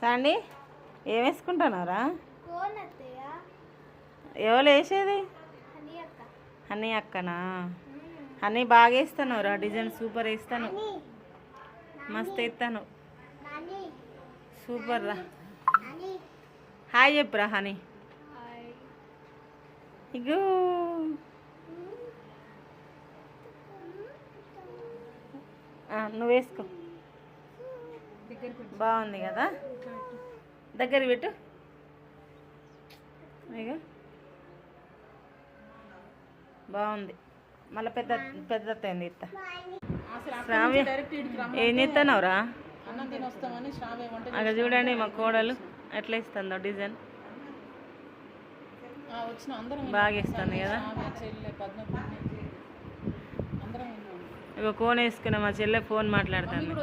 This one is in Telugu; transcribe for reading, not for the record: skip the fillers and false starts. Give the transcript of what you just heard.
సాండి ఏం వేసుకుంటున్నారా? ఎవరు వేసేది? హనీ అక్కనా? హనీ బాగా వేస్తాను డిజైన్ సూపర్ వేస్తాను, మస్తు వేస్తాను, సూపర్ రా. హాయ్ చెప్పురా హనీ. ఇగో నువ్వు వేసుకో, బాగుంది కదా, దగ్గర పెట్టు. ఇక బాగుంది, మళ్ళీ పెద్ద పెద్ద అయింది ఇత్త. శ్రావ్య ఏం చేస్తున్నావురా? అక్కడ చూడండి మా కోడలు ఎట్లా ఇస్తుందో డిజైన్, బాగా ఇస్తుంది కదా. ఇక కోన్ వేసుకున్న మా చెల్లె ఫోన్ మాట్లాడుతుంది.